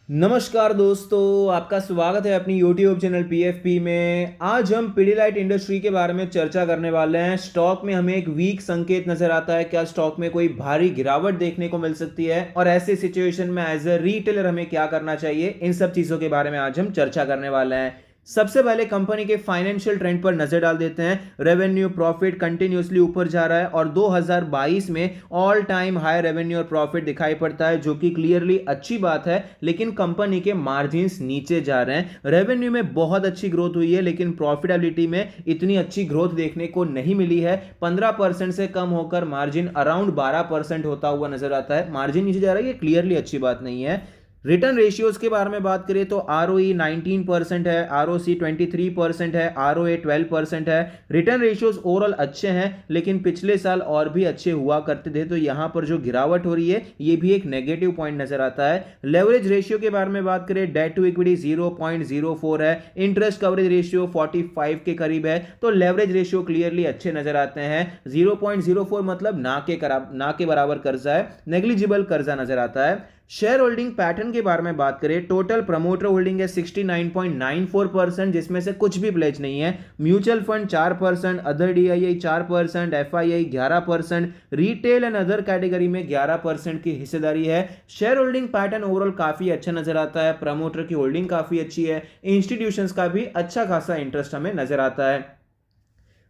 नमस्कार दोस्तों, आपका स्वागत है अपनी YouTube चैनल PFP में। आज हम पिडिलाइट इंडस्ट्री के बारे में चर्चा करने वाले हैं। स्टॉक में हमें एक वीक संकेत नजर आता है। क्या स्टॉक में कोई भारी गिरावट देखने को मिल सकती है और ऐसे सिचुएशन में एज ए रिटेलर हमें क्या करना चाहिए, इन सब चीजों के बारे में आज हम चर्चा करने वाले हैं। सबसे पहले कंपनी के फाइनेंशियल ट्रेंड पर नजर डाल देते हैं। रेवेन्यू प्रॉफिट कंटिन्यूअसली ऊपर जा रहा है और 2022 में ऑल टाइम हाई रेवेन्यू और प्रॉफिट दिखाई पड़ता है, जो कि क्लियरली अच्छी बात है। लेकिन कंपनी के मार्जिन्स नीचे जा रहे हैं। रेवेन्यू में बहुत अच्छी ग्रोथ हुई है, लेकिन प्रॉफिटेबिलिटी में इतनी अच्छी ग्रोथ देखने को नहीं मिली है। 15% से कम होकर मार्जिन अराउंड 12% होता हुआ नजर आता है। मार्जिन नीचे जा रहा है, ये क्लियरली अच्छी बात नहीं है। रिटर्न रेशियोज के बारे में बात करें तो ROE 19% है, ROC 23% है, ROA 12% है। रिटर्न रेशियोज ओवरऑल अच्छे हैं, लेकिन पिछले साल और भी अच्छे हुआ करते थे, तो यहां पर जो गिरावट हो रही है ये भी एक नेगेटिव पॉइंट नजर आता है। लेवरेज रेशियो के बारे में बात करें, डेट टू इक्विटी 0.04 है, इंटरेस्ट कवरेज रेशियो 45 के करीब है, तो लेवरेज रेशियो क्लियरली अच्छे नजर आते हैं। 0.04 मतलब ना के बराबर कर्जा है, नेग्लिजिबल कर्जा नजर आता है। शेयर होल्डिंग पैटर्न के बारे में बात करें, टोटल प्रमोटर होल्डिंग है 69.94%, जिसमें से कुछ भी प्लेज नहीं है। Mutual fund 4%, other DII 4%, FII 11%, retail and other category में 11% की हिस्सेदारी है। शेयर होल्डिंग पैटर्न ओवरऑल काफी अच्छा नजर आता है। प्रमोटर की होल्डिंग काफी अच्छी है। इंस्टीट्यूशंस का भी अच्छा खासा इंटरेस्ट हमें नजर आता है।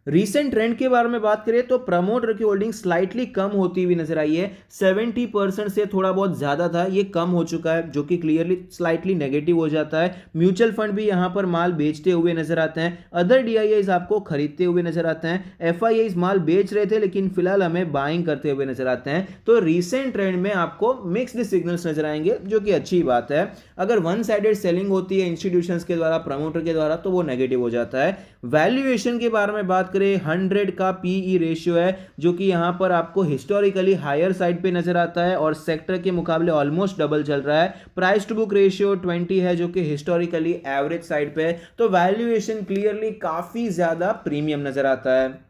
रीसेंट ट्रेंड के बारे में बात करें तो प्रमोटर की होल्डिंग स्लाइटली कम होती हुई नजर आई है। 70% से थोड़ा बहुत ज्यादा था, ये कम हो चुका है, जो कि क्लियरली स्लाइटली नेगेटिव हो जाता है। म्यूचुअल फंड भी यहां पर माल बेचते हुए नजर आते हैं। अदर DIIs आपको खरीदते हुए नजर आते हैं। FIIs माल बेच रहे थे, लेकिन फिलहाल हमें बाइंग करते हुए नजर आते हैं। तो रीसेंट ट्रेंड में आपको मिक्स्ड सिग्नल्स नजर आएंगे, जो कि अच्छी बात है। अगर वन साइडेड सेलिंग होती है इंस्टीट्यूशंस के द्वारा, प्रमोटर के द्वारा, तो वो नेगेटिव हो जाता है। वैल्यूएशन के बारे में बात करें, 100 का PE रेशियो है, जो कि यहां पर आपको हिस्टोरिकली हायर साइड पे नजर आता है और सेक्टर के मुकाबले ऑलमोस्ट डबल चल रहा है। प्राइस टू बुक रेशियो 20 है, जो कि हिस्टोरिकली एवरेज साइड पे है। तो वैल्यूएशन क्लियरली काफी ज्यादा प्रीमियम नजर आता है।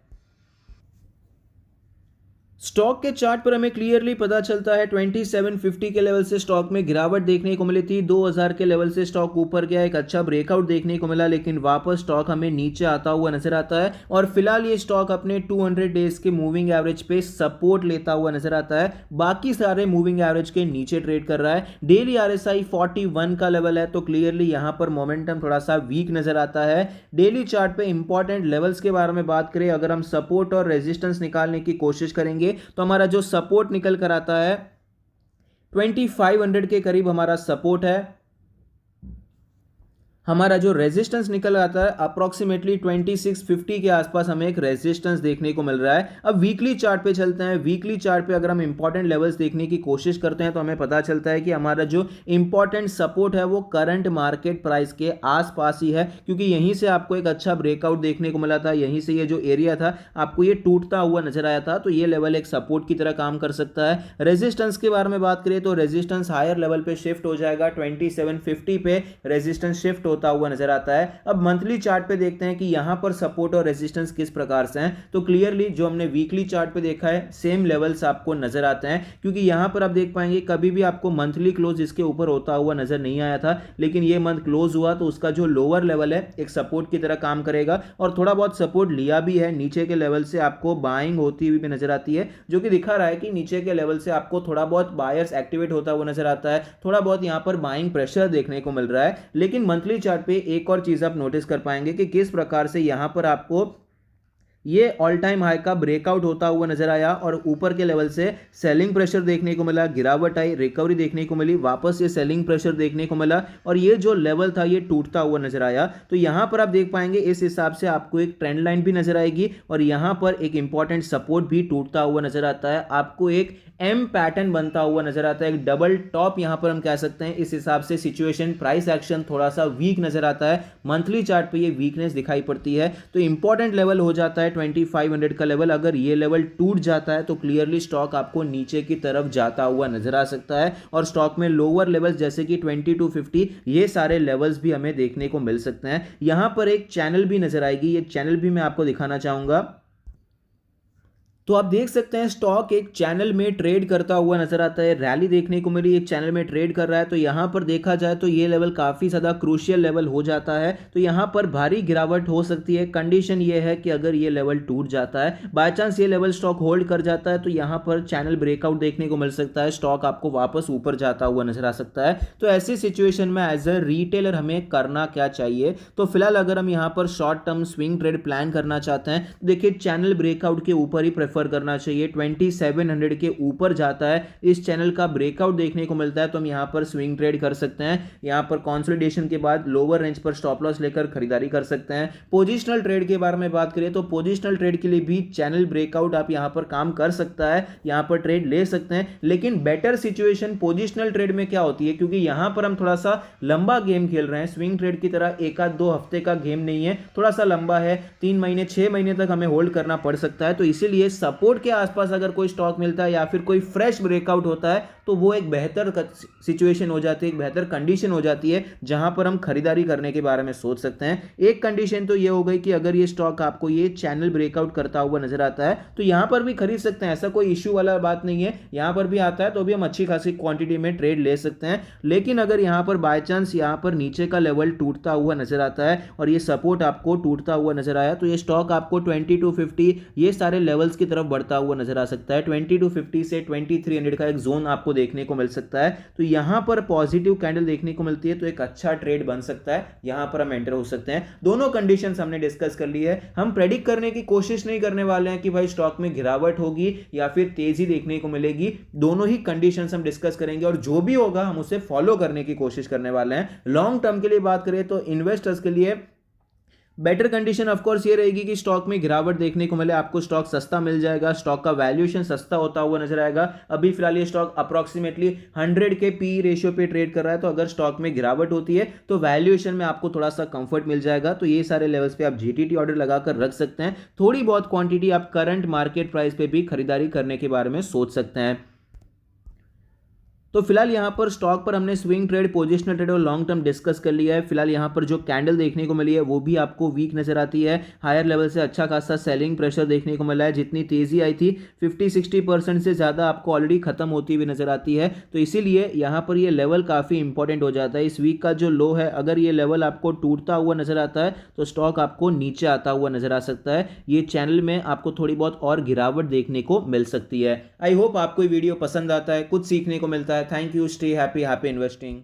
स्टॉक के चार्ट पर हमें क्लियरली पता चलता है 2750 के लेवल से स्टॉक में गिरावट देखने को मिली थी। 2000 के लेवल से स्टॉक ऊपर गया, एक अच्छा ब्रेकआउट देखने को मिला, लेकिन वापस स्टॉक हमें नीचे आता हुआ नजर आता है और फिलहाल ये स्टॉक अपने 200 डेज के मूविंग एवरेज पे सपोर्ट लेता हुआ नजर आता है। बाकी सारे मूविंग एवरेज के नीचे ट्रेड कर रहा है। डेली RSI 41 का लेवल है, तो क्लियरली यहां पर मोमेंटम थोड़ा सा वीक नजर आता है। डेली चार्ट पे इंपॉर्टेंट लेवल्स के बारे में बात करें, अगर हम सपोर्ट और रेजिस्टेंस निकालने की कोशिश करेंगे तो हमारा जो सपोर्ट निकल कर आता है 2500 के करीब हमारा सपोर्ट है। हमारा जो रेजिस्टेंस निकल आता है अप्रोक्सीमेटली 2650 के आसपास हमें एक रेजिस्टेंस देखने को मिल रहा है। अब वीकली चार्ट पे चलते हैं। वीकली चार्ट पे अगर हम इंपॉर्टेंट लेवल्स देखने की कोशिश करते हैं तो हमें पता चलता है कि हमारा जो इंपॉर्टेंट सपोर्ट है वो करंट मार्केट प्राइस के आसपास ही है, क्योंकि यहीं से आपको एक अच्छा ब्रेकआउट देखने को मिला था। यहीं से ये जो एरिया था आपको ये टूटता हुआ नजर आया था, तो ये लेवल एक सपोर्ट की तरह काम कर सकता है। रेजिस्टेंस के बारे में बात करें तो रेजिस्टेंस हायर लेवल पे शिफ्ट हो जाएगा। 2750 पे रेजिस्टेंस शिफ्ट होता हुआ नजर आता है। अब मंथली चार्ट पे देखते हैं कि यहां पर सपोर्ट और रेजिस्टेंस किस प्रकार से हैं। तो क्लियरली जो हमने वीकली चार्ट पे देखा है सेम लेवल्स आपको नजर आते हैं, क्योंकि यहां पर आप देख पाएंगे कभी भी आपको मंथली क्लोज इसके ऊपर होता हुआ नजर नहीं आया था, लेकिन ये मंथ क्लोज हुआ तो उसका जो लोअर लेवल है एक सपोर्ट की तरह काम करेगा और थोड़ा बहुत सपोर्ट लिया भी है। नीचे के लेवल से आपको बाइंग होती हुई भी नजर आती है, जो कि दिखा रहा है कि नीचे के लेवल से आपको थोड़ा बहुत बायर्स एक्टिवेट होता हुआ नजर आता है। थोड़ा बहुत यहां पर बाइंग प्रेशर देखने को मिल रहा है। लेकिन मंथली चार्ट पे एक और चीज आप नोटिस कर पाएंगे कि किस प्रकार से यहां पर आपको ये ऑल टाइम हाई का ब्रेकआउट होता हुआ नजर आया और ऊपर के लेवल से सेलिंग प्रेशर देखने को मिला, गिरावट आई, रिकवरी देखने को मिली, वापस ये सेलिंग प्रेशर देखने को मिला और ये जो लेवल था ये टूटता हुआ नजर आया। तो यहां पर आप देख पाएंगे इस हिसाब से आपको एक ट्रेंड लाइन भी नजर आएगी और यहां पर एक इंपॉर्टेंट सपोर्ट भी टूटता हुआ नजर आता है। आपको एक M पैटर्न बनता हुआ नजर आता है, एक डबल टॉप यहां पर हम कह सकते हैं। इस हिसाब से सिचुएशन प्राइस एक्शन थोड़ा सा वीक नजर आता है। मंथली चार्ट पे ये वीकनेस दिखाई पड़ती है, तो इंपॉर्टेंट लेवल हो जाता है 2500 का लेवल। अगर ये लेवल टूट जाता है तो क्लियरली स्टॉक आपको नीचे की तरफ जाता हुआ नजर आ सकता है और स्टॉक में लोअर लेवल्स जैसे कि 2250 ये सारे लेवल्स भी हमें देखने को मिल सकते हैं। यहां पर एक चैनल भी नजर आएगी, ये चैनल भी मैं आपको दिखाना चाहूंगा। तो आप देख सकते हैं स्टॉक एक चैनल में ट्रेड करता हुआ नजर आता है, रैली देखने को मिली, एक चैनल में ट्रेड कर रहा है। तो यहां पर देखा जाए तो ये लेवल काफी ज्यादा क्रूशियल लेवल हो जाता है, तो यहां पर भारी गिरावट हो सकती है। कंडीशन ये है कि अगर ये लेवल टूट जाता है, बाय चांस ये लेवल स्टॉक होल्ड कर जाता है, तो यहां पर चैनल ब्रेकआउट देखने को मिल सकता है, स्टॉक आपको वापस ऊपर जाता हुआ नजर आ सकता है। तो ऐसी सिचुएशन में एज अ रिटेलर हमें करना क्या चाहिए? तो फिलहाल अगर हम यहां पर short term swing trade plan करना चाहते हैं, देखिए चैनल ब्रेकआउट के ऊपर ही प्रेफर करना चाहिए। 2700 के ऊपर जाता है, इस चैनल का ब्रेकआउट देखने को मिलता है, तो हम यहां पर स्विंग ट्रेड कर सकते हैं। यहां पर कंसोलिडेशन के बाद लोअर रेंज पर स्टॉप लॉस लेकर खरीदारी कर सकते हैं। पोजिशनल ट्रेड के बारे में बात करें तो पोजिशनल ट्रेड के लिए भी चैनल ब्रेकआउट आप यहां पर काम कर सकता है, यहां पर ट्रेड ले सकते हैं। लेकिन बेटर सिचुएशन पोजिशनल ट्रेड में क्या होती है, क्योंकि यहां पर हम थोड़ा सा लंबा गेम खेल रहे हैं, स्विंग ट्रेड की तरह एक आध 2 हफ्ते का गेम नहीं है, थोड़ा सा लंबा है, 3 महीने 6 महीने तक हमें होल्ड करना पड़ सकता है। तो इसीलिए सपोर्ट के आसपास अगर कोई स्टॉक मिलता है या फिर कोई फ्रेश ब्रेकआउट होता है, तो वो एक बेहतर सिचुएशन हो जाती है, एक बेहतर कंडीशन हो जाती है, जहां पर हम खरीदारी करने के बारे में सोच सकते हैं। एक कंडीशन तो ये हो गई कि अगर ये स्टॉक आपको ये चैनल ब्रेकआउट करता हुआ नजर आता है, तो यहां पर भी खरीद सकते हैं, ऐसा कोई इश्यू वाला बात नहीं है। यहां पर भी आता है तो भी हम अच्छी खासी क्वांटिटी में ट्रेड ले सकते हैं। लेकिन अगर यहां पर बाय चांस यहां पर नीचे का लेवल टूटता हुआ नजर आता है और ये सपोर्ट आपको टूटता हुआ नजर आया, तो ये स्टॉक आपको 20 to 50 ये सारे लेवल्स की तरफ बढ़ता हुआ नजर आ सकता है। 20 to 50 से 2300 का एक जोन आपको देखने को मिल सकता है। तो यहां पर पॉजिटिव कैंडल देखने को मिलती है, तो एक अच्छा ट्रेड बन सकता है, यहां पर हम एंटर हो सकते हैं। दोनों कंडीशंस हमने डिस्कस कर ली है। हम प्रेडिक्ट करने की कोशिश नहीं करने वाले हैं कि भाई स्टॉक में गिरावट होगी या फिर तेजी देखने को मिलेगी। दोनों ही कंडीशंस हम डिस्कस करेंगे और जो भी होगा हम उसे फॉलो करने की कोशिश करने वाले हैं। लॉन्ग टर्म के लिए बात करें तो इन्वेस्टर्स के लिए बेटर कंडीशन ऑफ कोर्स ये रहेगी कि स्टॉक में गिरावट देखने को मिले, आपको स्टॉक सस्ता मिल जाएगा, स्टॉक का वैल्यूएशन सस्ता होता हुआ नजर आएगा। अभी फिलहाल ये स्टॉक अप्रोक्सीमेटली 100 के पी रेशियो पे ट्रेड कर रहा है, तो अगर स्टॉक में गिरावट होती है तो वैल्यूएशन में आपको थोड़ा सा कंफर्ट मिल जाएगा। तो ये सारे लेवल्स पे आप जीटीटी ऑर्डर लगाकर रख सकते हैं। थोड़ी बहुत क्वांटिटी आप करंट मार्केट प्राइस पे भी खरीदारी करने के बारे में सोच सकते हैं। तो फिलहाल यहां पर स्टॉक पर हमने स्विंग ट्रेड, पोजिशनल ट्रेड और लॉन्ग टर्म डिस्कस कर लिया है। फिलहाल यहां पर जो कैंडल देखने को मिली है वो भी आपको वीक नजर आती है। हायर लेवल से अच्छा खासा सेलिंग प्रेशर देखने को मिला है। जितनी तेजी आई थी 50-60% से ज़्यादा आपको ऑलरेडी खत्म होती हुई नजर आती है। तो इसीलिए यहां पर ये लेवल काफ़ी इंपॉर्टेंट हो जाता है। इस वीक का जो लो है, अगर ये लेवल आपको टूटता हुआ नजर आता है तो स्टॉक आपको नीचे आता हुआ नजर आ सकता है। ये चैनल में आपको थोड़ी बहुत और गिरावट देखने को मिल सकती है। आई होप आपको ये वीडियो पसंद आता है, कुछ सीखने को मिलता है। Thank you. Stay happy, happy investing.